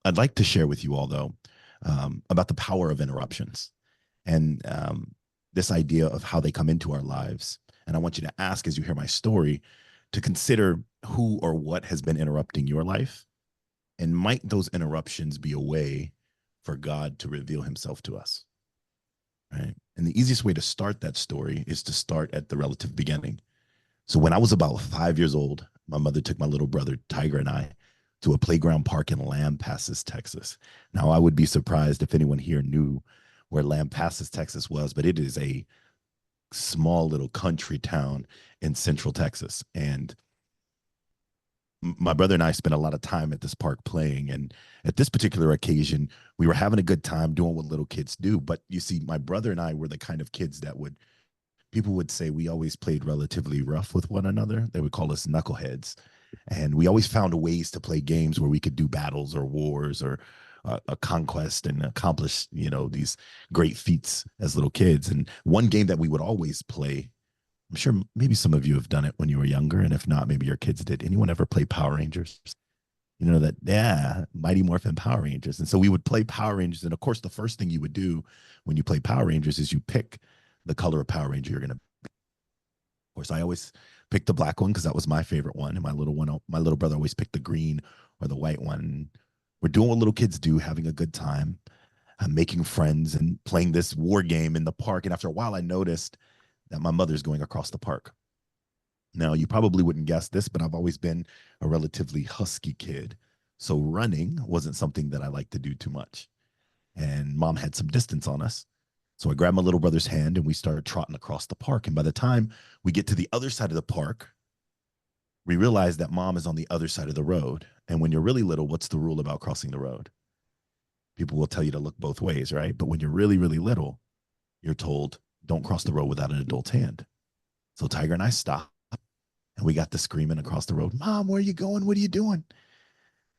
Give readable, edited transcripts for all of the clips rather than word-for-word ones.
I'd like to share with you all, though, about the power of interruptions and this idea of how they come into our lives. And I want you to ask, as you hear my story, to consider who or what has been interrupting your life. And might those interruptions be a way for God to reveal himself to us? Right. And the easiest way to start that story is to start at the relative beginning. So when I was about 5 years old, my mother took my little brother, Tiger, and I to a playground park in Lampasas, Texas. Now, I would be surprised if anyone here knew where Lampasas, Texas was, but it is a small little country town in central Texas. And my brother and I spent a lot of time at this park playing. And at this particular occasion, we were having a good time doing what little kids do. But you see, my brother and I were the kind of kids that would, people would say we always played relatively rough with one another. They would call us knuckleheads. And we always found ways to play games where we could do battles or wars or a conquest and accomplish, these great feats as little kids. And one game that we would always play, I'm sure maybe some of you have done it when you were younger, and if not, maybe your kids did. Anyone ever play Power Rangers? You know that, yeah, Mighty Morphin Power Rangers. And so we would play Power Rangers. And of course, the first thing you would do when you play Power Rangers is you pick the color of Power Ranger you're going to. Of course, I always picked the black one because that was my favorite one. And my little brother always picked the green or the white one. We're doing what little kids do, having a good time, making friends and playing this war game in the park. And after a while, I noticed that my mother's going across the park. Now, you probably wouldn't guess this, but I've always been a relatively husky kid. So running wasn't something that I liked to do too much. And mom had some distance on us. So I grabbed my little brother's hand and we started trotting across the park. And by the time we get to the other side of the park, we realize that mom is on the other side of the road. And when you're really little, what's the rule about crossing the road? People will tell you to look both ways, right? But when you're really, really little, you're told, don't cross the road without an adult's hand. So Tiger and I stopped and we got to screaming across the road, Mom, where are you going? What are you doing?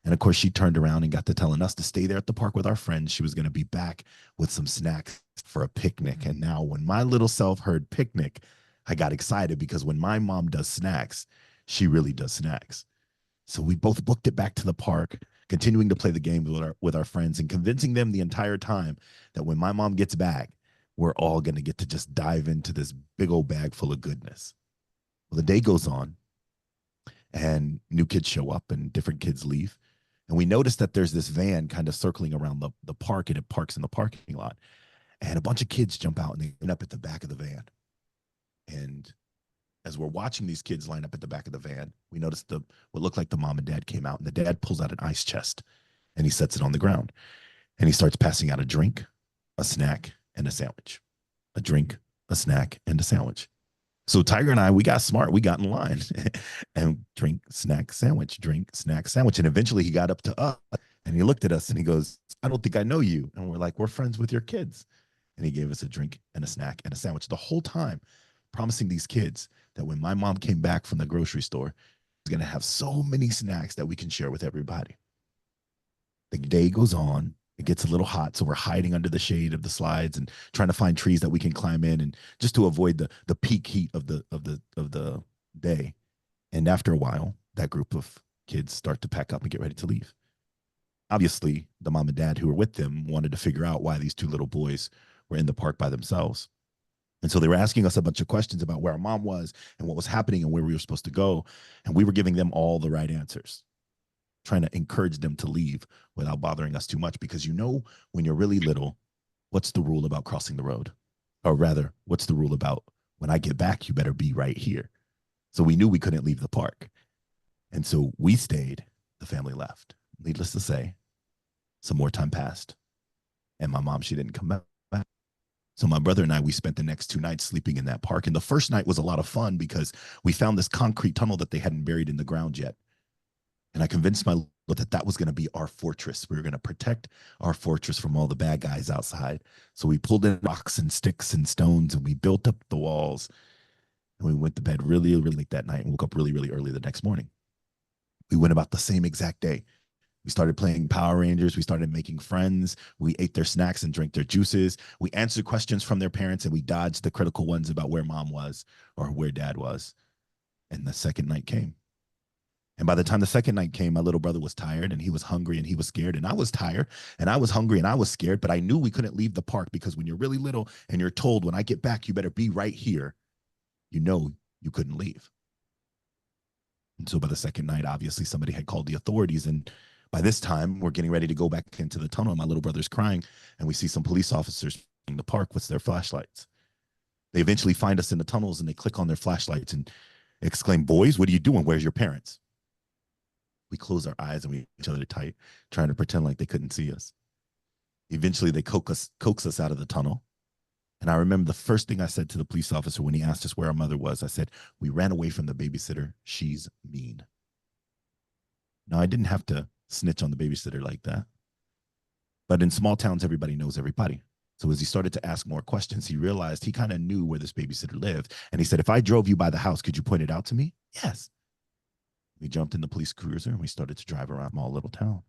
And of course, she turned around and got to telling us to stay there at the park with our friends. She was going to be back with some snacks for a picnic. And now, when my little self heard picnic, I got excited because when my mom does snacks, she really does snacks. So we both booked it back to the park, continuing to play the game with our friends and convincing them the entire time that when my mom gets back, we're all going to get to just dive into this big old bag full of goodness. Well, the day goes on and new kids show up and different kids leave. And we notice that there's this van kind of circling around the park, and it parks in the parking lot. And a bunch of kids jump out and they end up at the back of the van. And as we're watching these kids line up at the back of the van, we notice what looked like the mom and dad came out, and the dad pulls out an ice chest and he sets it on the ground. And he starts passing out a drink, a snack, and a sandwich. A drink, a snack, and a sandwich. So Tiger and I, we got smart. We got in line and drink, snack, sandwich, drink, snack, sandwich. And eventually he got up to us and he looked at us and he goes, I don't think I know you. And we're like, we're friends with your kids. And he gave us a drink and a snack and a sandwich the whole time, promising these kids that when my mom came back from the grocery store, she's going to have so many snacks that we can share with everybody. The day goes on. It gets a little hot, so we're hiding under the shade of the slides and trying to find trees that we can climb in, and just to avoid the peak heat of the day. And after a while, that group of kids start to pack up and get ready to leave. Obviously, the mom and dad who were with them wanted to figure out why these two little boys were in the park by themselves. And so they were asking us a bunch of questions about where our mom was and what was happening and where we were supposed to go. And we were giving them all the right answers, trying to encourage them to leave without bothering us too much. Because when you're really little, what's the rule about crossing the road? Or rather, what's the rule about when I get back, you better be right here? So we knew we couldn't leave the park. And so we stayed, the family left. Needless to say, some more time passed. And my mom, she didn't come back. So my brother and I, we spent the next 2 nights sleeping in that park. And the first night was a lot of fun because we found this concrete tunnel that they hadn't buried in the ground yet. And I convinced my that was going to be our fortress. We were going to protect our fortress from all the bad guys outside. So we pulled in rocks and sticks and stones and we built up the walls. And we went to bed really, really late that night and woke up really, really early the next morning. We went about the same exact day. We started playing Power Rangers. We started making friends. We ate their snacks and drank their juices. We answered questions from their parents and we dodged the critical ones about where mom was or where dad was. And the second night came. And by the time the second night came, my little brother was tired and he was hungry and he was scared. And I was tired and I was hungry and I was scared. But I knew we couldn't leave the park because when you're really little and you're told, when I get back, you better be right here, you know you couldn't leave. And so by the second night, obviously somebody had called the authorities. And by this time, we're getting ready to go back into the tunnel. And my little brother's crying. And we see some police officers in the park with their flashlights. They eventually find us in the tunnels and they click on their flashlights and exclaim, "Boys, what are you doing? Where's your parents?" We close our eyes and we each other tight, trying to pretend like they couldn't see us. Eventually, they coax us out of the tunnel. And I remember the first thing I said to the police officer when he asked us where our mother was, I said, "We ran away from the babysitter. She's mean." Now, I didn't have to snitch on the babysitter like that. But in small towns, everybody knows everybody. So as he started to ask more questions, he realized he kind of knew where this babysitter lived. And he said, "If I drove you by the house, could you point it out to me?" "Yes." We jumped in the police cruiser and we started to drive around a small little town.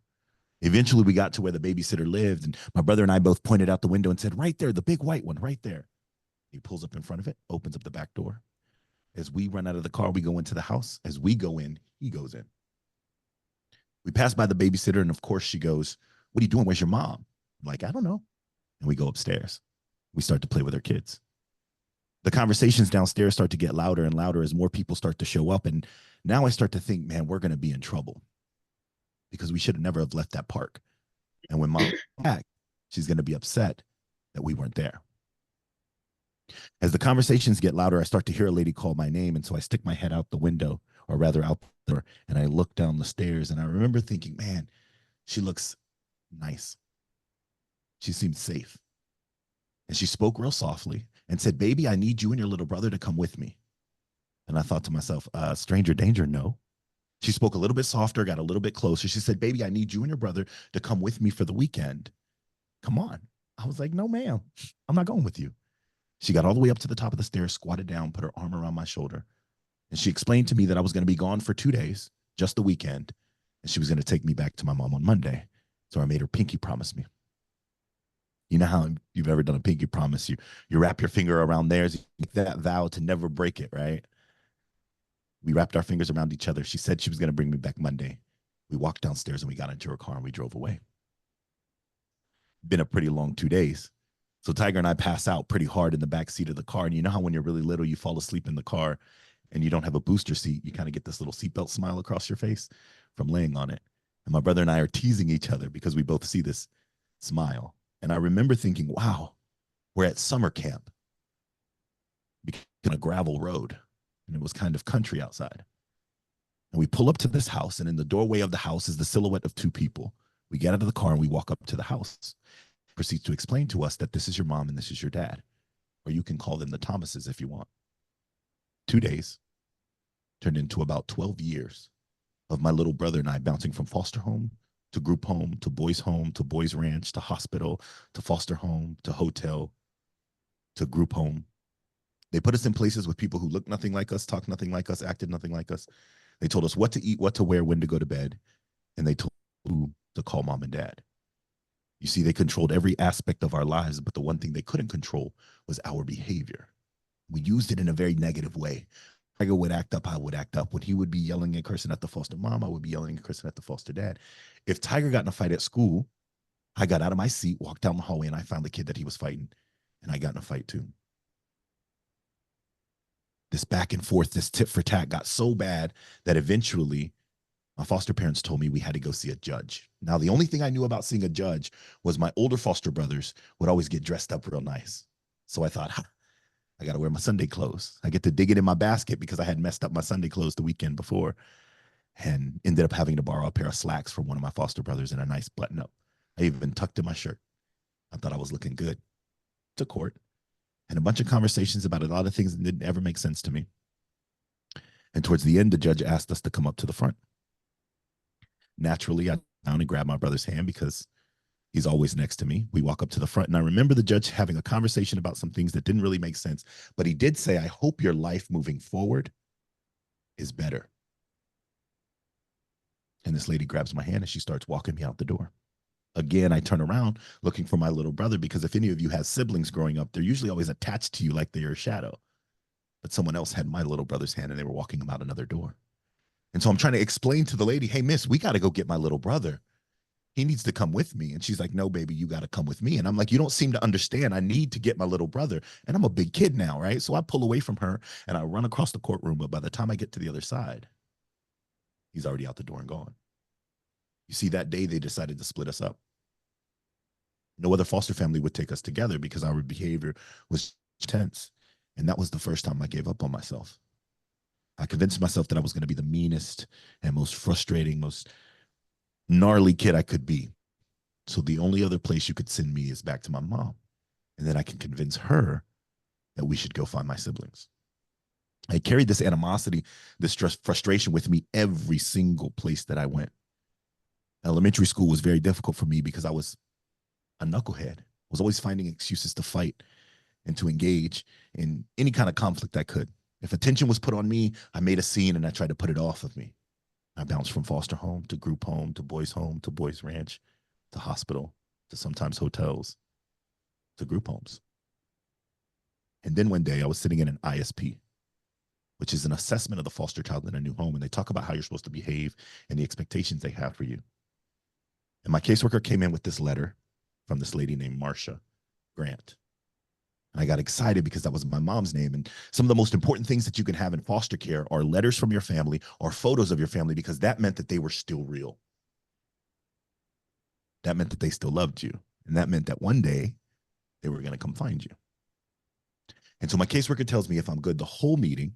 Eventually, we got to where the babysitter lived, and my brother and I both pointed out the window and said, "Right there, the big white one, right there." He pulls up in front of it, opens up the back door. As we run out of the car, we go into the house. As we go in, he goes in. We pass by the babysitter, and of course, she goes, "What are you doing? Where's your mom?" I'm like, "I don't know." And we go upstairs. We start to play with our kids. The conversations downstairs start to get louder and louder as more people start to show up. And now I start to think, man, we're going to be in trouble because we should have never have left that park. And when mom comes back, she's going to be upset that we weren't there. As the conversations get louder, I start to hear a lady call my name. And so I stick my head out the window, or rather out there, and I look down the stairs. And I remember thinking, man, she looks nice. She seemed safe. And she spoke real softly and said, "Baby, I need you and your little brother to come with me." And I thought to myself, stranger danger, no. She spoke a little bit softer, got a little bit closer. She said, "Baby, I need you and your brother to come with me for the weekend. Come on." I was like, "No, ma'am, I'm not going with you." She got all the way up to the top of the stairs, squatted down, put her arm around my shoulder. And she explained to me that I was going to be gone for 2 days, just the weekend. And she was going to take me back to my mom on Monday. So I made her pinky promise me. You know how you've ever done a pinky promise? You wrap your finger around theirs, you make that vow to never break it, right? We wrapped our fingers around each other. She said she was going to bring me back Monday. We walked downstairs and we got into her car and we drove away. Been a pretty long 2 days. So Tiger and I pass out pretty hard in the back seat of the car. And you know how when you're really little, you fall asleep in the car and you don't have a booster seat, you kind of get this little seatbelt smile across your face from laying on it. And my brother and I are teasing each other because we both see this smile. And I remember thinking, wow, we're at summer camp on a gravel road. And it was kind of country outside. And we pull up to this house, and in the doorway of the house is the silhouette of two people. We get out of the car and we walk up to the house. He proceeds to explain to us that this is your mom and this is your dad, or you can call them the Thomases if you want. 2 days turned into about 12 years of my little brother and I bouncing from foster home to group home to boys ranch to hospital to foster home to hotel to group home. They put us in places with people who looked nothing like us, talked nothing like us, acted nothing like us. They told us what to eat, what to wear, when to go to bed, and they told us who to call mom and dad. You see, they controlled every aspect of our lives, but the one thing they couldn't control was our behavior. We used it in a very negative way. Tiger would act up, I would act up. When he would be yelling and cursing at the foster mom, I would be yelling and cursing at the foster dad. If Tiger got in a fight at school, I got out of my seat, walked down the hallway, and I found the kid that he was fighting, and I got in a fight too. This back and forth, this tit for tat got so bad that eventually my foster parents told me we had to go see a judge. Now, the only thing I knew about seeing a judge was my older foster brothers would always get dressed up real nice. So I thought, I got to wear my Sunday clothes. I get to dig it in my basket because I had messed up my Sunday clothes the weekend before and ended up having to borrow a pair of slacks from one of my foster brothers and a nice button up. I even tucked in my shirt. I thought I was looking good. To court and a bunch of conversations about a lot of things that didn't ever make sense to me. And towards the end, the judge asked us to come up to the front. Naturally, I down and grabbed my brother's hand because he's always next to me. We walk up to the front, and I remember the judge having a conversation about some things that didn't really make sense. But he did say, "I hope your life moving forward is better." And this lady grabs my hand and she starts walking me out the door. Again, I turn around looking for my little brother because if any of you have siblings growing up, they're usually always attached to you like they're your shadow. But someone else had my little brother's hand and they were walking him out another door. And so I'm trying to explain to the lady, hey, miss, we got to go get my little brother. He needs to come with me. And she's like, no, baby, you got to come with me. And I'm like, you don't seem to understand. I need to get my little brother. And I'm a big kid now, right? So I pull away from her and I run across the courtroom. But by the time I get to the other side, he's already out the door and gone. You see, that day they decided to split us up. No other foster family would take us together because our behavior was tense. And that was the first time I gave up on myself. I convinced myself that I was going to be the meanest and most frustrating, most gnarly kid I could be. So the only other place you could send me is back to my mom. And then I can convince her that we should go find my siblings. I carried this animosity, this frustration with me every single place that I went. Elementary school was very difficult for me because I was a knucklehead. I was always finding excuses to fight and to engage in any kind of conflict I could. If attention was put on me, I made a scene and I tried to put it off of me. I bounced from foster home to group home to boys ranch to hospital to sometimes hotels to group homes. And then one day I was sitting in an ISP, which is an assessment of the foster child in a new home. And they talk about how you're supposed to behave and the expectations they have for you. And my caseworker came in with this letter from this lady named Marcia Grant. And I got excited because that was my mom's name. And some of the most important things that you can have in foster care are letters from your family or photos of your family, because that meant that they were still real. That meant that they still loved you. And that meant that one day they were going to come find you. And so my caseworker tells me if I'm good the whole meeting,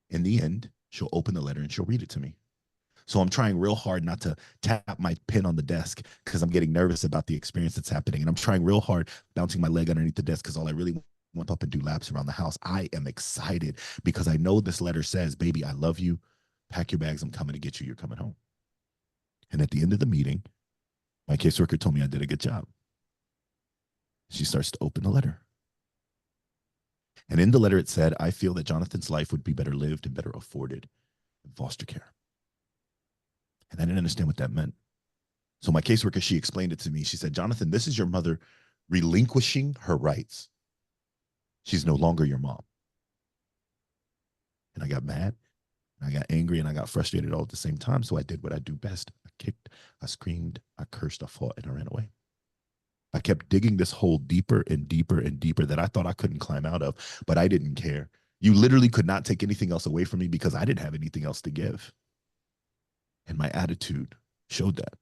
in the end, she'll open the letter and she'll read it to me. So I'm trying real hard not to tap my pen on the desk because I'm getting nervous about the experience that's happening. And I'm trying real hard, bouncing my leg underneath the desk because all I really want up and do laps around the house. I am excited because I know this letter says, baby, I love you. Pack your bags. I'm coming to get you. You're coming home. And at the end of the meeting, my caseworker told me I did a good job. She starts to open the letter. And in the letter, it said, I feel that Jonathan's life would be better lived and better afforded in foster care. And I didn't understand what that meant. So my caseworker, she explained it to me. She said, Jonathan, this is your mother relinquishing her rights. She's no longer your mom. And I got mad, and I got angry, and I got frustrated all at the same time. So I did what I do best. I kicked, I screamed, I cursed, I fought, and I ran away. I kept digging this hole deeper and deeper and deeper that I thought I couldn't climb out of, but I didn't care. You literally could not take anything else away from me because I didn't have anything else to give. And my attitude showed that.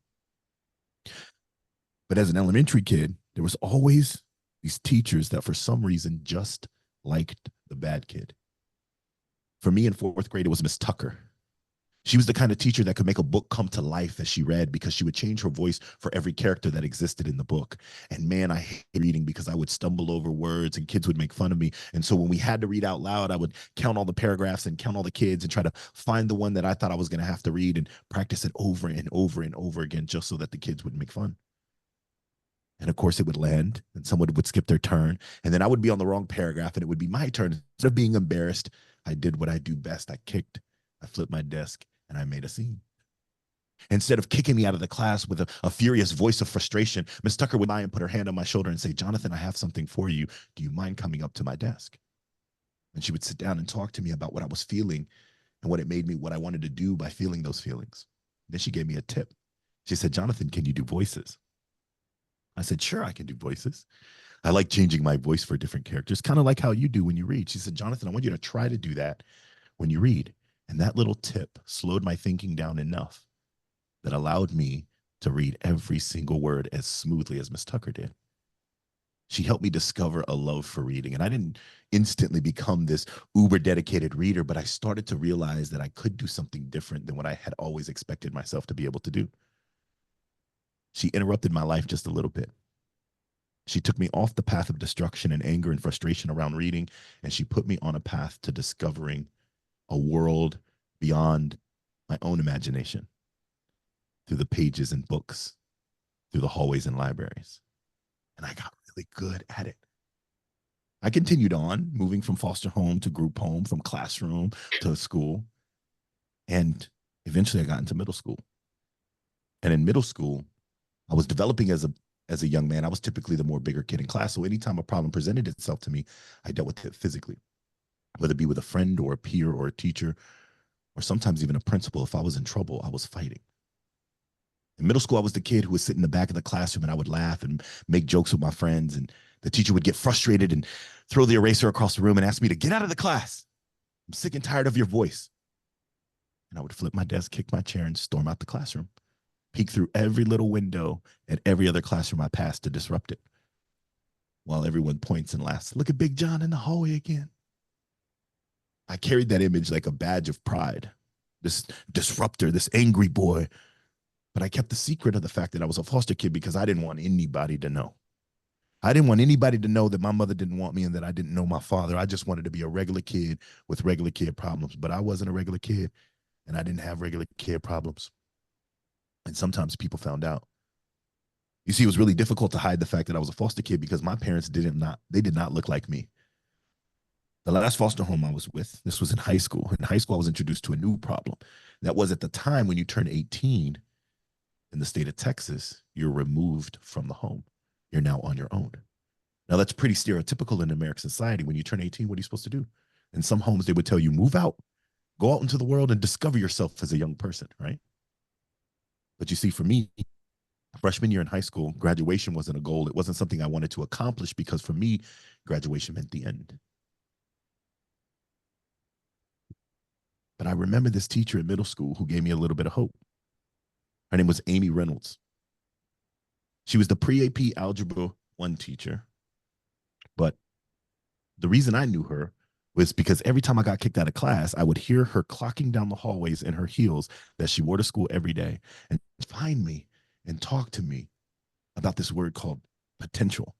But as an elementary kid, there was always these teachers that for some reason just liked the bad kid. For me in fourth grade, it was Miss Tucker. She was the kind of teacher that could make a book come to life as she read because she would change her voice for every character that existed in the book. And man, I hate reading because I would stumble over words and kids would make fun of me. And so when we had to read out loud, I would count all the paragraphs and count all the kids and try to find the one that I thought I was going to have to read and practice it over and over and over again just so that the kids would make fun. And of course, it would land and someone would skip their turn. And then I would be on the wrong paragraph and it would be my turn. Instead of being embarrassed, I did what I do best. I kicked, I flipped my desk, and I made a scene. Instead of kicking me out of the class with a furious voice of frustration, Miss Tucker would lie and put her hand on my shoulder and say, Jonathan, I have something for you. Do you mind coming up to my desk? And she would sit down and talk to me about what I was feeling and what it made me, what I wanted to do by feeling those feelings. Then she gave me a tip. She said, Jonathan, can you do voices? I said, sure, I can do voices. I like changing my voice for different characters, kind of like how you do when you read. She said, Jonathan, I want you to try to do that when you read. And that little tip slowed my thinking down enough that allowed me to read every single word as smoothly as Miss Tucker did. She helped me discover a love for reading. And I didn't instantly become this uber dedicated reader, but I started to realize that I could do something different than what I had always expected myself to be able to do. She interrupted my life just a little bit. She took me off the path of destruction and anger and frustration around reading, and she put me on a path to discovering a world beyond my own imagination through the pages and books, through the hallways and libraries. And I got really good at it. I continued on, moving from foster home to group home, from classroom to school. And eventually I got into middle school. And in middle school, I was developing as a young man. I was typically the more bigger kid in class. So anytime a problem presented itself to me, I dealt with it physically, whether it be with a friend or a peer or a teacher or sometimes even a principal. If I was in trouble, I was fighting. In middle school, I was the kid who would sit in the back of the classroom and I would laugh and make jokes with my friends. And the teacher would get frustrated and throw the eraser across the room and ask me to get out of the class. I'm sick and tired of your voice. And I would flip my desk, kick my chair, and storm out the classroom, peek through every little window at every other classroom I passed to disrupt it. While everyone points and laughs, look at Big John in the hallway again. I carried that image like a badge of pride, this disruptor, this angry boy. But I kept the secret of the fact that I was a foster kid because I didn't want anybody to know. I didn't want anybody to know that my mother didn't want me and that I didn't know my father. I just wanted to be a regular kid with regular kid problems. But I wasn't a regular kid and I didn't have regular kid problems. And sometimes people found out. You see, it was really difficult to hide the fact that I was a foster kid because my parents did not look like me. The last foster home I was with, this was in high school. In high school, I was introduced to a new problem. That was at the time when you turn 18 in the state of Texas, you're removed from the home. You're now on your own. Now, that's pretty stereotypical in American society. When you turn 18, what are you supposed to do? In some homes, they would tell you, move out, go out into the world and discover yourself as a young person, right? But you see, for me, freshman year in high school, graduation wasn't a goal. It wasn't something I wanted to accomplish because for me, graduation meant the end. But I remember this teacher in middle school who gave me a little bit of hope. Her name was Amy Reynolds. She was the pre-AP Algebra 1 teacher. But the reason I knew her was because every time I got kicked out of class, I would hear her clocking down the hallways in her heels that she wore to school every day and find me and talk to me about this word called potential.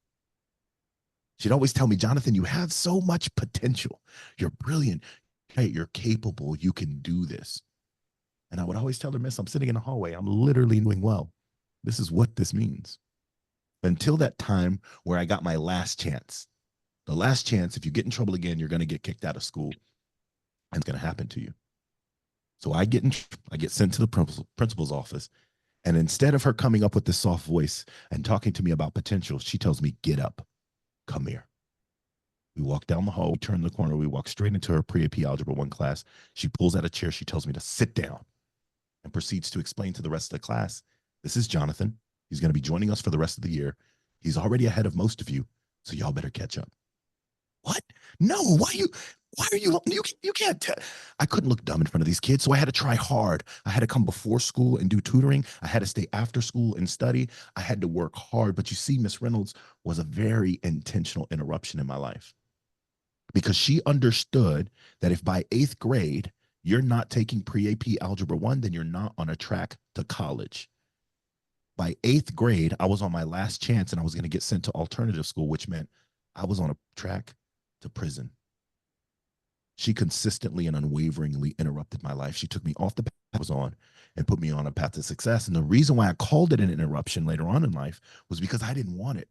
She'd always tell me, Jonathan, you have so much potential. You're brilliant. Hey, you're capable. You can do this. And I would always tell her, Miss, I'm sitting in the hallway. I'm literally doing well. This is what this means. Until that time where I got my last chance. The last chance, if you get in trouble again, you're going to get kicked out of school. And it's going to happen to you. So I get sent to the principal's office. And instead of her coming up with this soft voice and talking to me about potential, she tells me, get up, come here. We walk down the hall, we turn the corner, we walk straight into her pre-AP Algebra 1 class. She pulls out a chair, she tells me to sit down and proceeds to explain to the rest of the class, this is Jonathan. He's going to be joining us for the rest of the year. He's already ahead of most of you, so y'all better catch up. What? No, why are you can't tell. I couldn't look dumb in front of these kids, so I had to try hard. I had to come before school and do tutoring. I had to stay after school and study. I had to work hard. But you see, Miss Reynolds was a very intentional interruption in my life because she understood that if by 8th grade, you're not taking pre-AP Algebra 1, then you're not on a track to college. By 8th grade, I was on my last chance and I was going to get sent to alternative school, which meant I was on a track to prison. She consistently and unwaveringly interrupted my life. She took me off the path I was on and put me on a path to success. And the reason why I called it an interruption later on in life was because I didn't want it.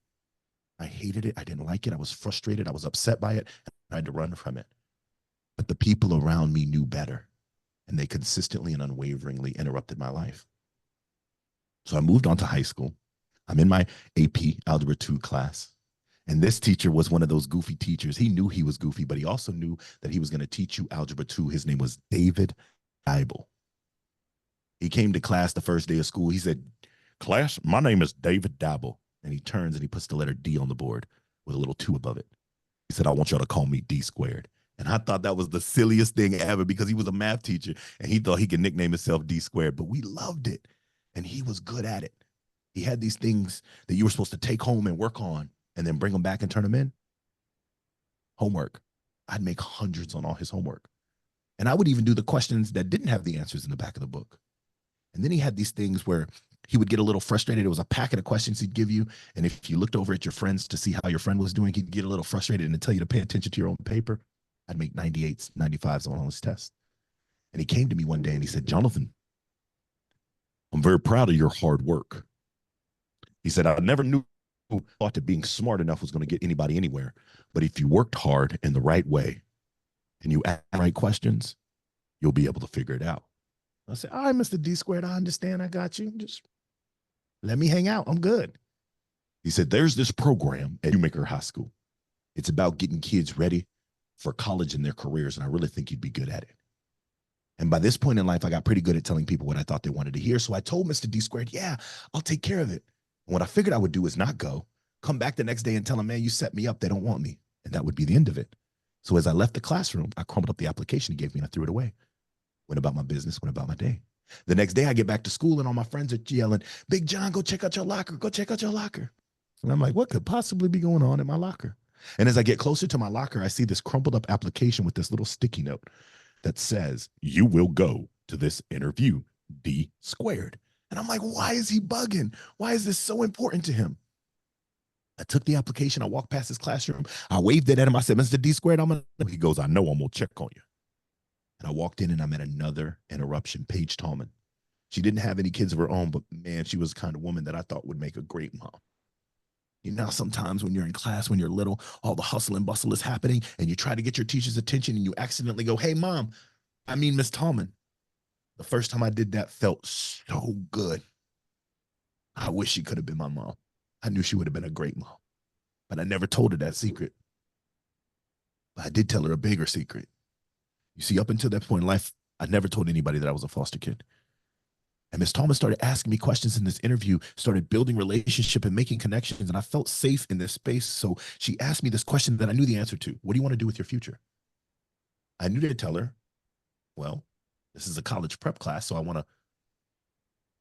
I hated it. I didn't like it. I was frustrated. I was upset by it. And I had to run from it. But the people around me knew better. And they consistently and unwaveringly interrupted my life. So I moved on to high school. I'm in my AP Algebra 2 class. And this teacher was one of those goofy teachers. He knew he was goofy, but he also knew that he was going to teach you Algebra 2. His name was David Dibel. He came to class the first day of school. He said, class, my name is David Dibel. And he turns and he puts the letter D on the board with a little 2 above it. He said, I want y'all to call me D squared. And I thought that was the silliest thing ever because he was a math teacher and he thought he could nickname himself D squared, but we loved it. And he was good at it. He had these things that you were supposed to take home and work on and then bring them back and turn them in. Homework. I'd make hundreds on all his homework. And I would even do the questions that didn't have the answers in the back of the book. And then he had these things where he would get a little frustrated. It was a packet of questions he'd give you. And if you looked over at your friends to see how your friend was doing, he'd get a little frustrated and tell you to pay attention to your own paper. I'd make 98s, 95s on all his tests. And he came to me one day and he said, Jonathan, I'm very proud of your hard work. He said, I never thought that being smart enough was going to get anybody anywhere. But if you worked hard in the right way and you ask the right questions, you'll be able to figure it out. I said, all right, Mr. D squared, I understand. I got you. Just let me hang out. I'm good. He said, there's this program at Newmaker High School. It's about getting kids ready for college and their careers. And I really think you'd be good at it. And by this point in life, I got pretty good at telling people what I thought they wanted to hear. So I told Mr. D squared, yeah, I'll take care of it. And what I figured I would do is not go, come back the next day and tell him, man, you set me up. They don't want me. And that would be the end of it. So as I left the classroom, I crumpled up the application he gave me and I threw it away. Went about my business, went about my day. The next day I get back to school and all my friends are yelling, Big John, go check out your locker. Go check out your locker. And I'm like, what could possibly be going on in my locker? And as I get closer to my locker, I see this crumpled up application with this little sticky note that says, you will go to this interview, D squared. And I'm like, why is he bugging? Why is this so important to him? I took the application. I walked past his classroom. I waved it at him. I said, Mr. D squared, I'm going to. He goes, I know, I'm going to check on you. And I walked in and I met another interruption, Paige Tallman. She didn't have any kids of her own, but man, she was the kind of woman that I thought would make a great mom. You know, sometimes when you're in class, when you're little, all the hustle and bustle is happening and you try to get your teacher's attention and you accidentally go, hey, mom, I mean, Miss Tallman. The first time I did that felt so good. I wish she could have been my mom. I knew she would have been a great mom, but I never told her that secret. But I did tell her a bigger secret. You see, up until that point in life, I never told anybody that I was a foster kid. And Miss Tallman started asking me questions in this interview, started building relationship and making connections. And I felt safe in this space. So she asked me this question that I knew the answer to. What do you want to do with your future? I knew to tell her, well, this is a college prep class. So I want to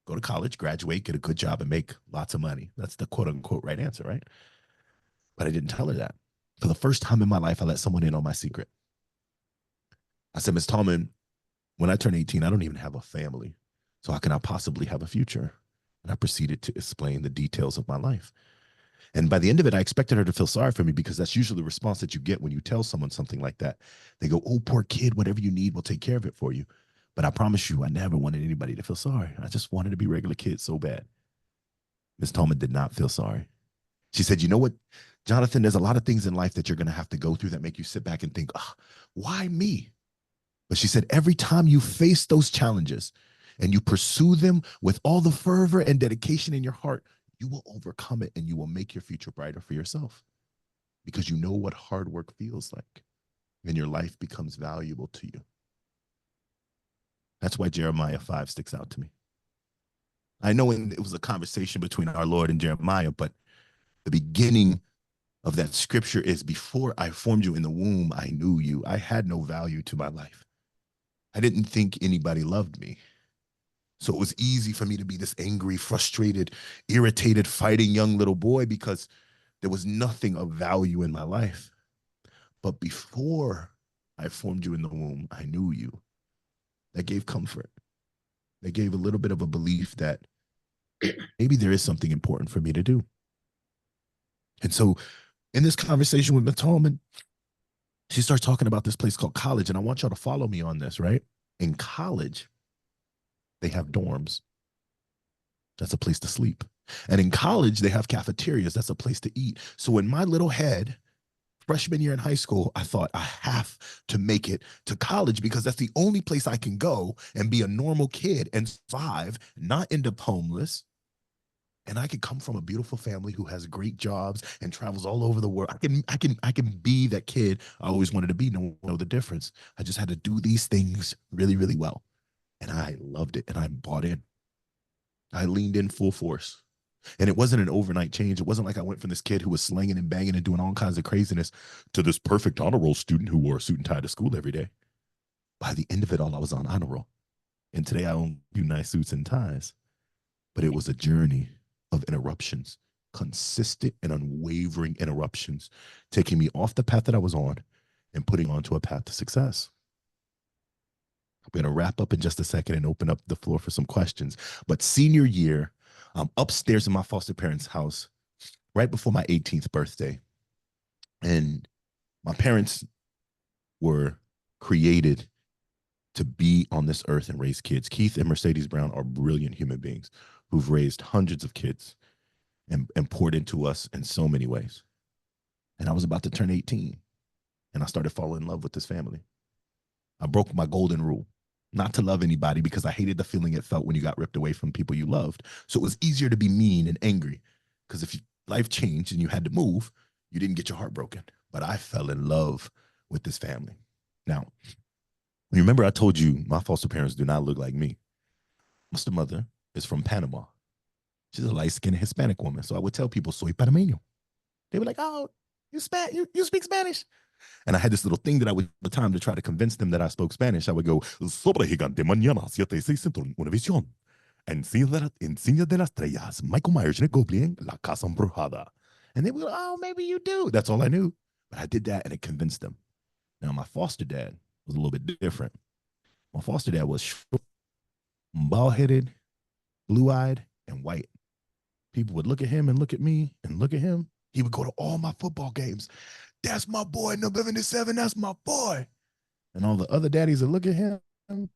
go to college, graduate, get a good job, and make lots of money. That's the quote unquote right answer, right? But I didn't tell her that. For the first time in my life, I let someone in on my secret. I said, Miss Tallman, when I turn 18, I don't even have a family. So how can I possibly have a future? And I proceeded to explain the details of my life. And by the end of it, I expected her to feel sorry for me because that's usually the response that you get when you tell someone something like that. They go, oh, poor kid, whatever you need, we'll take care of it for you. But I promise you, I never wanted anybody to feel sorry. I just wanted to be a regular kid so bad. Miss Tallman did not feel sorry. She said, you know what, Jonathan, there's a lot of things in life that you're going to have to go through that make you sit back and think, oh, why me? But she said, every time you face those challenges and you pursue them with all the fervor and dedication in your heart, you will overcome it and you will make your future brighter for yourself because you know what hard work feels like and your life becomes valuable to you. That's why Jeremiah 5 sticks out to me. I know it was a conversation between our Lord and Jeremiah, but the beginning of that scripture is, before I formed you in the womb, I knew you. I had no value to my life. I didn't think anybody loved me. So it was easy for me to be this angry, frustrated, irritated, fighting young little boy because there was nothing of value in my life. But before I formed you in the womb, I knew you. That gave comfort. That gave a little bit of a belief that maybe there is something important for me to do. And so in this conversation with Ms. Tallman, she starts talking about this place called college. And I want y'all to follow me on this, right? In college, they have dorms. That's a place to sleep. And in college, they have cafeterias. That's a place to eat. So in my little head, freshman year in high school, I thought I have to make it to college because that's the only place I can go and be a normal kid and survive, not end up homeless. And I could come from a beautiful family who has great jobs and travels all over the world. I can be that kid I always wanted to be. No one know the difference. I just had to do these things really, really well. And I loved it and I bought in. I leaned in full force. And it wasn't an overnight change. It wasn't like I went from this kid who was slinging and banging and doing all kinds of craziness to this perfect honor roll student who wore a suit and tie to school every day. By the end of it all, I was on honor roll. And today I own a few nice suits and ties. But it was a journey of interruptions, consistent and unwavering interruptions, taking me off the path that I was on and putting onto a path to success. I'm going to wrap up in just a second and open up the floor for some questions. But senior year, I'm upstairs in my foster parents' house right before my 18th birthday. And my parents were created to be on this earth and raise kids. Keith and Mercedes Brown are brilliant human beings who've raised hundreds of kids and poured into us in so many ways. And I was about to turn 18 and I started falling in love with this family. I broke my golden rule, not to love anybody because I hated the feeling it felt when you got ripped away from people you loved. So it was easier to be mean and angry because if life changed and you had to move, you didn't get your heart broken. But I fell in love with this family. Now, You remember I told you my foster parents do not look like me. My foster mother is from Panama. She's a light-skinned Hispanic woman. So I would tell people, soy panameño. They were like, oh, you speak Spanish. And I had this little thing that I would the time to try to convince them that I spoke Spanish. I would go, sobre gigante mañana, 7:06 Univision. Encina de las estrellas, Michael Myers and Goblin, La Casa Embrujada. And they would go, oh, maybe you do. That's all I knew. But I did that and it convinced them. Now, my foster dad was a little bit different. My foster dad was short, bald headed, blue eyed, and white. People would look at him and look at me and look at him. He would go to all my football games. That's my boy, number 77. That's my boy. And all the other daddies would look at him and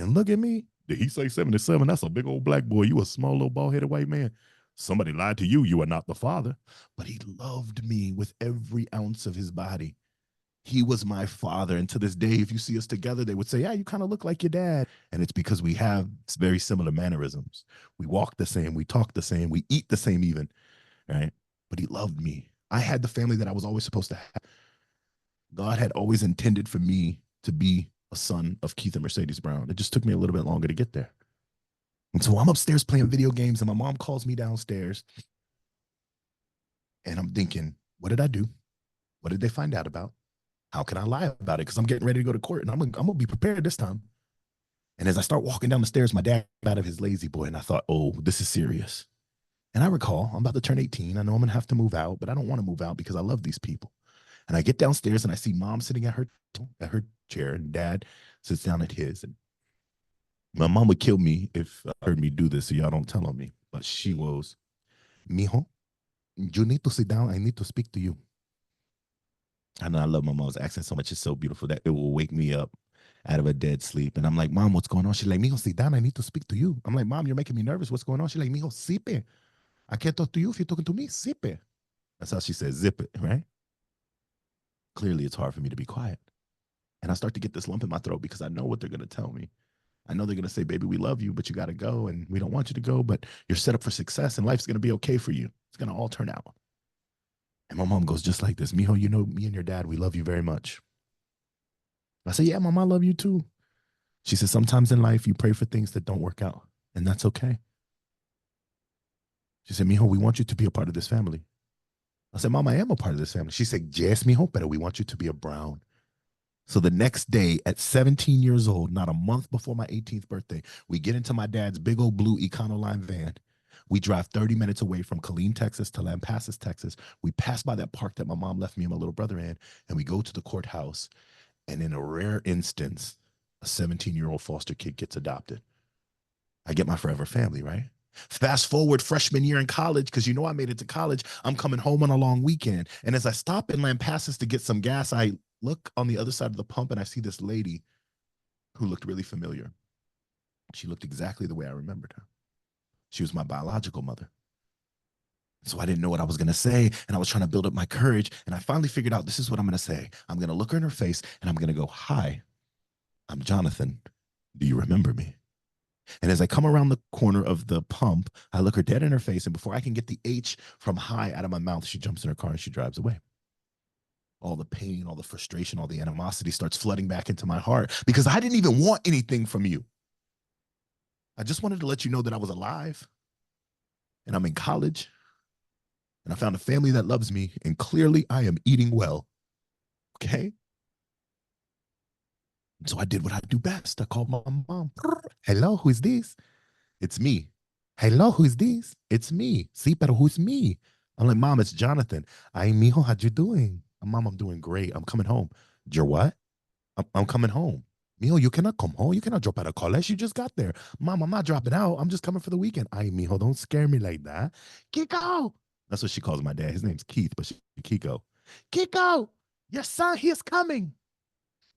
look at me. Did he say 77? That's a big old black boy. You a small little bald-headed white man. Somebody lied to you. You are not the father. But he loved me with every ounce of his body. He was my father. And to this day, if you see us together, they would say, yeah, you kind of look like your dad. And it's because we have very similar mannerisms. We walk the same. We talk the same. We eat the same even, right? But he loved me. I had the family that I was always supposed to have. God had always intended for me to be a son of Keith and Mercedes Brown. It just took me a little bit longer to get there. And so I'm upstairs playing video games, and my mom calls me downstairs. And I'm thinking, what did I do? What did they find out about? How can I lie about it? Because I'm getting ready to go to court, and I'm gonna be prepared this time. And as I start walking down the stairs, my dad got out of his lazy boy, and I thought, oh, this is serious. And I recall I'm about to turn 18. I know I'm gonna have to move out, but I don't want to move out because I love these people. And I get downstairs and I see mom sitting at her chair, and dad sits down at his. And my mom would kill me if I heard me do this, so y'all don't tell on me. But she was, mijo, you need to sit down. I need to speak to you. And I love my mom's accent so much. It's so beautiful that it will wake me up out of a dead sleep. And I'm like, Mom, what's going on? She's like, mijo, sit down. I need to speak to you. I'm like, Mom, you're making me nervous. What's going on? She's like, mijo, sipe. I can't talk to you if you're talking to me. Sipe. That's how she says, zip it, right? Clearly, it's hard for me to be quiet. And I start to get this lump in my throat because I know what they're going to tell me. I know they're going to say, baby, we love you, but you got to go. And we don't want you to go, but you're set up for success and life's going to be okay for you. It's going to all turn out. And my mom goes just like this, mijo, you know, me and your dad, we love you very much. I say, yeah, mom, I love you too. She says, sometimes in life you pray for things that don't work out, and that's okay. She said, mijo, we want you to be a part of this family. I said, Mom, I am a part of this family. She said, yes, mijo, pero we want you to be a Brown. So the next day at 17 years old, not a month before my 18th birthday, we get into my dad's big old blue Econoline van. We drive 30 minutes away from Killeen, Texas to Lampasas, Texas. We pass by that park that my mom left me and my little brother in, and we go to the courthouse. And in a rare instance, a 17-year-old foster kid gets adopted. I get my forever family, right? Fast forward freshman year in college, because you know I made it to college. I'm coming home on a long weekend. And as I stop in Lampasas to get some gas, I look on the other side of the pump and I see this lady who looked really familiar. She looked exactly the way I remembered her. She was my biological mother. So I didn't know what I was going to say. And I was trying to build up my courage. And I finally figured out this is what I'm going to say. I'm going to look her in her face and I'm going to go, hi, I'm Jonathan. Do you remember me? And as I come around the corner of the pump, I look her dead in her face. And before I can get the H from hi out of my mouth, she jumps in her car and she drives away. All the pain, all the frustration, all the animosity starts flooding back into my heart because I didn't even want anything from you. I just wanted to let you know that I was alive and I'm in college and I found a family that loves me and clearly I am eating well. Okay? So I did what I do best. I called my mom. Hello, who is this? It's me. Hello, who is this? It's me. Sí, pero who's me? I'm like, Mom, it's Jonathan. Ay, mijo, how you doing? Mom, I'm doing great. I'm coming home. You're what? I'm coming home. Mijo, you cannot come home. You cannot drop out of college. You just got there. Mom, I'm not dropping out. I'm just coming for the weekend. Ay, mijo, don't scare me like that. Kiko. That's what she calls my dad. His name's Keith, but Kiko. Kiko, your son, he is coming.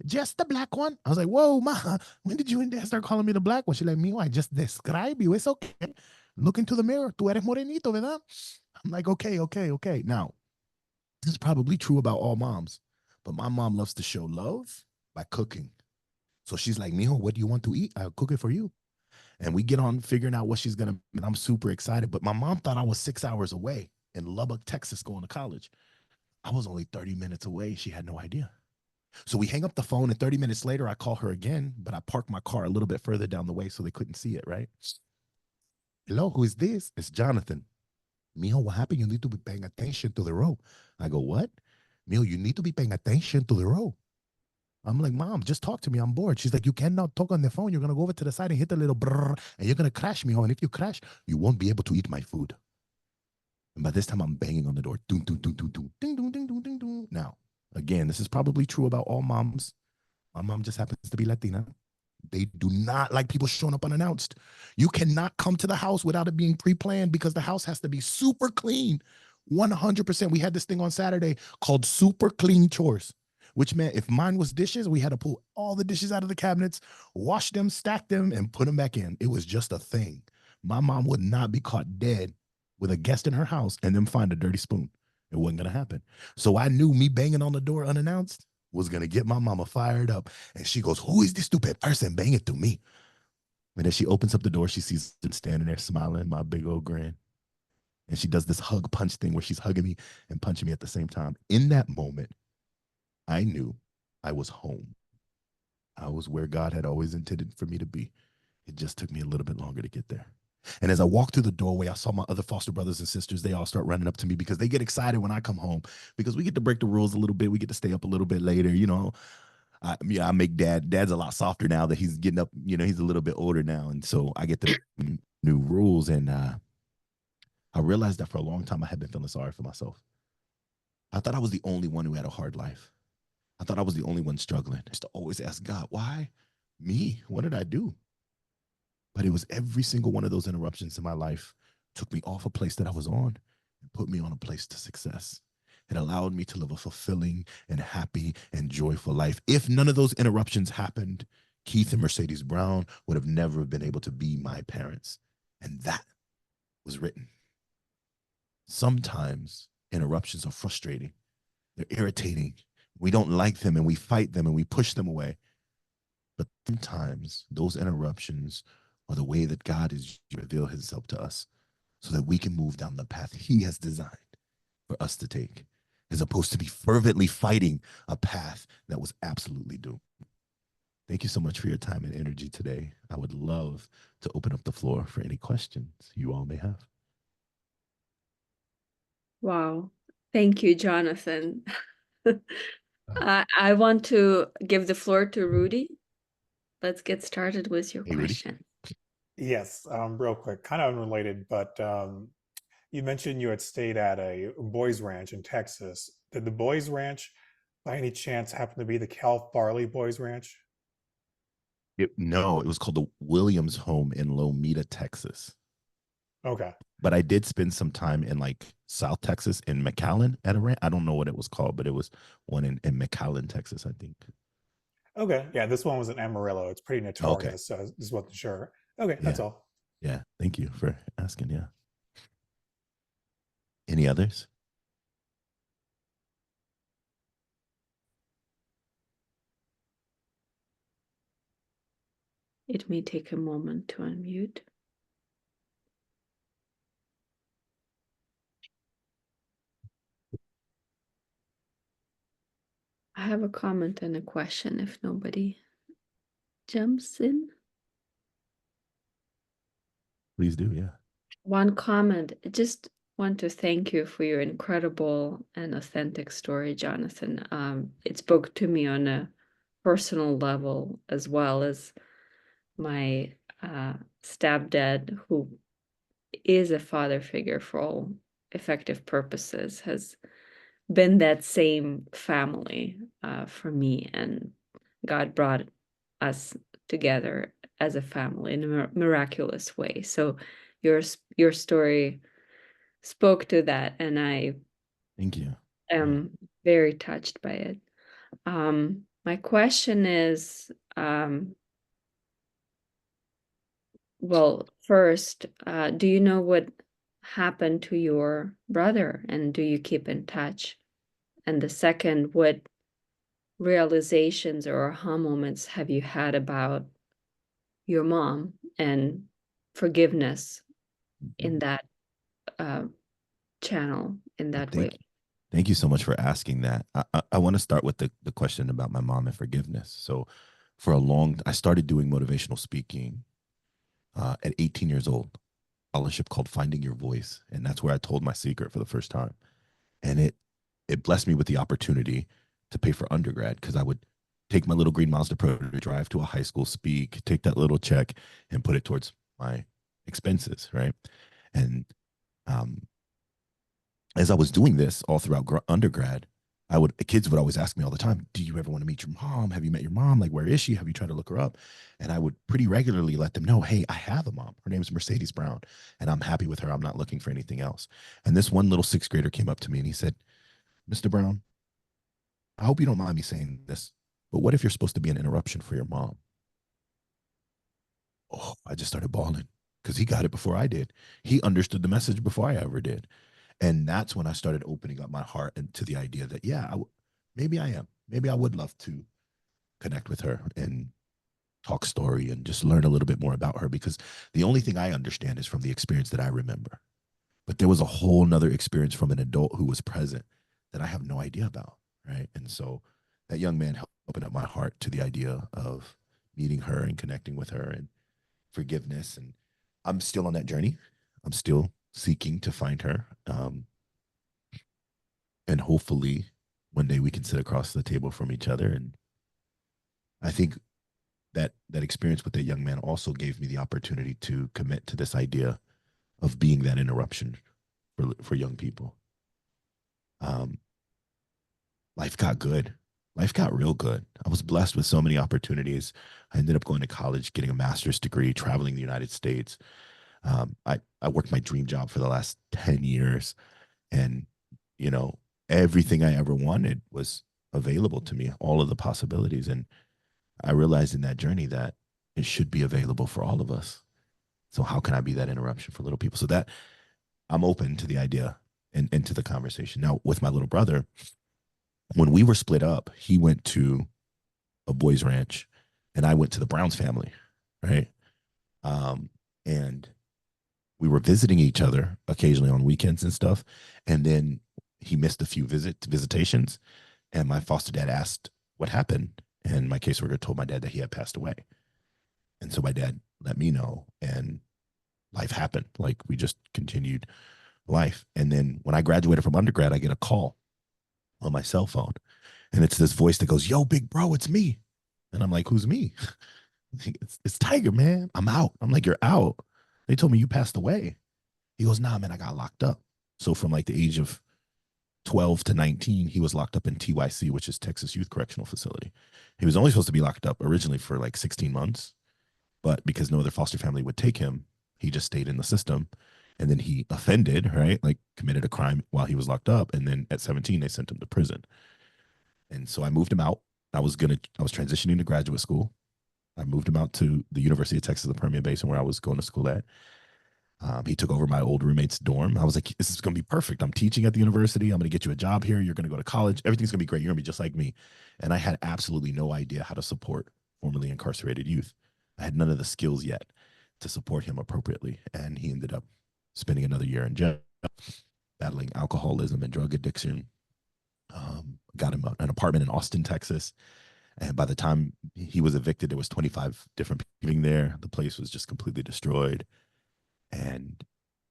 Just the black one. I was like, whoa, ma, when did you and dad start calling me the black one? She's like, mijo, I just describe you. It's okay. Look into the mirror. Tú eres morenito, ¿verdad? I'm like, okay. Now, this is probably true about all moms, but my mom loves to show love by cooking. So she's like, mijo, what do you want to eat? I'll cook it for you. And we get on figuring out what she's going to, and I'm super excited. But my mom thought I was 6 hours away in Lubbock, Texas, going to college. I was only 30 minutes away. She had no idea. So we hang up the phone, and 30 minutes later, I call her again, but I park my car a little bit further down the way so they couldn't see it, right? Hello, who is this? It's Jonathan. Mijo, what happened? You need to be paying attention to the road. I go, what? Mijo, you need to be paying attention to the road. I'm like, Mom, just talk to me. I'm bored. She's like, you cannot talk on the phone. You're going to go over to the side and hit the little brrr, and you're going to crash, Mijo. And if you crash, you won't be able to eat my food. And by this time, I'm banging on the door. Ding, ding, ding, ding, ding, ding, ding, ding, ding, ding, ding. Now, again, this is probably true about all moms. My mom just happens to be Latina. They do not like people showing up unannounced. You cannot come to the house without it being pre-planned because the house has to be super clean. 100%. We had this thing on Saturday called super clean chores, which meant if mine was dishes, we had to pull all the dishes out of the cabinets, wash them, stack them, and put them back in. It was just a thing. My mom would not be caught dead with a guest in her house and then find a dirty spoon. It wasn't going to happen. So I knew me banging on the door unannounced was going to get my mama fired up. And she goes, who is this stupid person banging to me? And then she opens up the door. She sees him standing there smiling, my big old grin. And she does this hug punch thing where she's hugging me and punching me at the same time. In that moment, I knew I was home. I was where God had always intended for me to be. It just took me a little bit longer to get there. And as I walked through the doorway, I saw my other foster brothers and sisters. They all start running up to me because they get excited when I come home because we get to break the rules a little bit. We get to stay up a little bit later. I make dad's a lot softer now that he's getting up, he's a little bit older now. And so I get the new rules. And I realized that for a long time, I had been feeling sorry for myself. I thought I was the only one who had a hard life. I thought I was the only one struggling. I used to always ask God, why me? What did I do? But it was every single one of those interruptions in my life took me off a place that I was on and put me on a place to success. It allowed me to live a fulfilling and happy and joyful life. If none of those interruptions happened, Keith and Mercedes Brown would have never been able to be my parents. And that was written. Sometimes interruptions are frustrating. They're irritating. We don't like them and we fight them and we push them away. But sometimes those interruptions are the way that God is to reveal himself to us so that we can move down the path he has designed for us to take, as opposed to be fervently fighting a path that was absolutely doomed. Thank you so much for your time and energy today. I would love to open up the floor for any questions you all may have. Wow. Thank you, Jonathan. I want to give the floor to Rudy. Let's get started with your question. Yes, real quick, kind of unrelated, but you mentioned you had stayed at a boys' ranch in Texas. Did the boys' ranch, by any chance, happen to be the Cal Farley Boys' Ranch? No, it was called the Williams Home in Lomita, Texas. Okay. But I did spend some time in like South Texas in McAllen at a ranch. I don't know what it was called, but it was one in McAllen, Texas, I think. Okay. Yeah, this one was in Amarillo. It's pretty notorious, Okay. so I just wasn't sure. Okay, Yeah. that's all. Yeah. Thank you for asking. Yeah. Any others? It may take a moment to unmute. I have a comment and a question if nobody jumps in. Please do. Yeah. One comment. I just want to thank you for your incredible and authentic story, Jonathan. It spoke to me on a personal level as well as my stepdad, who is a father figure for all effective purposes, has been that same family for me, and God brought us together as a family in a miraculous way. So your story spoke to that, and I Thank you. am very touched by it. My question is, well, first, do you know what happened to your brother, and do you keep in touch? And the second, what realizations or aha moments have you had about your mom and forgiveness in that channel, in that way? Thank you so much for asking that. I want to start with the question about my mom and forgiveness. So, I started doing motivational speaking at 18 years old, a scholarship called Finding Your Voice. And that's where I told my secret for the first time. And it blessed me with the opportunity to pay for undergrad because I would take my little green Mazda Pro to drive to a high school, speak, take that little check, and put it towards my expenses, right? And um, as I was doing this all throughout undergrad, kids would always ask me all the time, "Do you ever want to meet your mom? Have you met your mom? Like, where is she? Have you tried to look her up?" And I would pretty regularly let them know, "Hey, I have a mom. Her name is Mercedes Brown, and I'm happy with her. I'm not looking for anything else." And this one little sixth grader came up to me and he said, "Mr. Brown, I hope you don't mind me saying this, but what if you're supposed to be an interruption for your mom?" Oh, I just started bawling because he got it before I did. He understood the message before I ever did. And that's when I started opening up my heart into the idea that, yeah, maybe I am. Maybe I would love to connect with her and talk story and just learn a little bit more about her because the only thing I understand is from the experience that I remember. But there was a whole nother experience from an adult who was present that I have no idea about. Right. And so that young man helped open up my heart to the idea of meeting her and connecting with her and forgiveness. And I'm still on that journey. I'm still seeking to find her. And hopefully one day we can sit across the table from each other. And I think that experience with that young man also gave me the opportunity to commit to this idea of being that interruption for young people. Um, Life got good. Life got real good. I was blessed with so many opportunities. I ended up going to college, getting a master's degree, traveling the United States. I worked my dream job for the last 10 years. And, you know, everything I ever wanted was available to me, all of the possibilities. And I realized in that journey that it should be available for all of us. So how can I be that interruption for little people? So that I'm open to the idea and to the conversation. Now, with my little brother, when we were split up, he went to a boys ranch and I went to the Browns family, right? And we were visiting each other occasionally on weekends and stuff. And then he missed a few visitations. And my foster dad asked what happened. And my caseworker told my dad that he had passed away. And so my dad let me know, and life happened. Like we just continued life. And then when I graduated from undergrad, I get a call on my cell phone. And it's this voice that goes, "Yo, big bro, it's me." And I'm like, "Who's me?" It's Tiger, man. I'm out. I'm like, "You're out?" They told me you passed away. He goes, "Nah, man, I got locked up." So from like the age of 12 to 19, he was locked up in TYC, which is Texas Youth Correctional Facility. He was only supposed to be locked up originally for like 16 months, but because no other foster family would take him, he just stayed in the system. And then he offended, right? Like committed a crime while he was locked up. And then at 17, they sent him to prison. And so I moved him out. I was transitioning to graduate school. I moved him out to the University of Texas, the Permian Basin, where I was going to school at. He took over my old roommate's dorm. I was like, "This is going to be perfect. I'm teaching at the university. I'm going to get you a job here. You're going to go to college. Everything's going to be great. You're going to be just like me." And I had absolutely no idea how to support formerly incarcerated youth. I had none of the skills yet to support him appropriately. And he ended up spending another year in jail, battling alcoholism and drug addiction. Got him an apartment in Austin, Texas. And by the time he was evicted, there was 25 different people living there. The place was just completely destroyed. And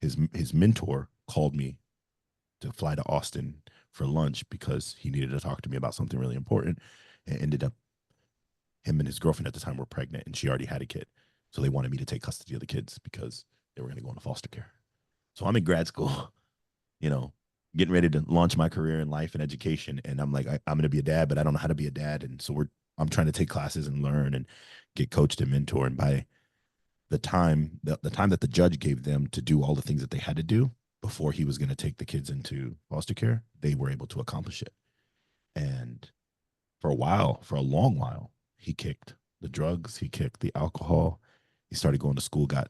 his mentor called me to fly to Austin for lunch because he needed to talk to me about something really important. And ended up, him and his girlfriend at the time were pregnant, and she already had a kid. So they wanted me to take custody of the kids because they were going to go into foster care. So I'm in grad school, you know, getting ready to launch my career in life and education. And I'm like, I'm going to be a dad, but I don't know how to be a dad. And so I'm trying to take classes and learn and get coached and mentored. And by the time that the judge gave them to do all the things that they had to do before he was going to take the kids into foster care, they were able to accomplish it. And for a long while, he kicked the drugs, he kicked the alcohol. He started going to school, got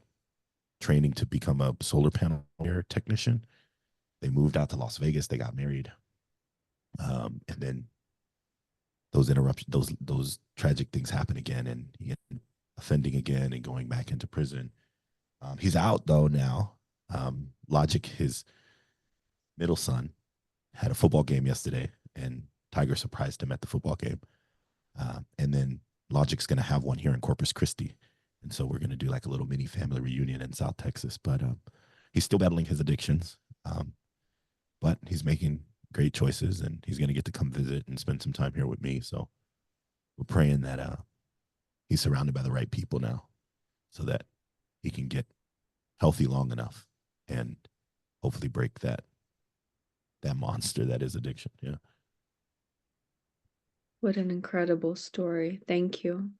training to become a solar panel technician. They moved out to Las Vegas. They got married. And then those interruptions, those tragic things happen again, and he offending again and going back into prison. He's out though now. Logic, his middle son, had a football game yesterday, and Tiger surprised him at the football game. And then Logic's going to have one here in Corpus Christi. And so we're going to do like a little mini family reunion in South Texas. But he's still battling his addictions. But he's making great choices, and he's going to get to come visit and spend some time here with me. So we're praying that he's surrounded by the right people now so that he can get healthy long enough and hopefully break that monster that is addiction. Yeah. What an incredible story. Thank you.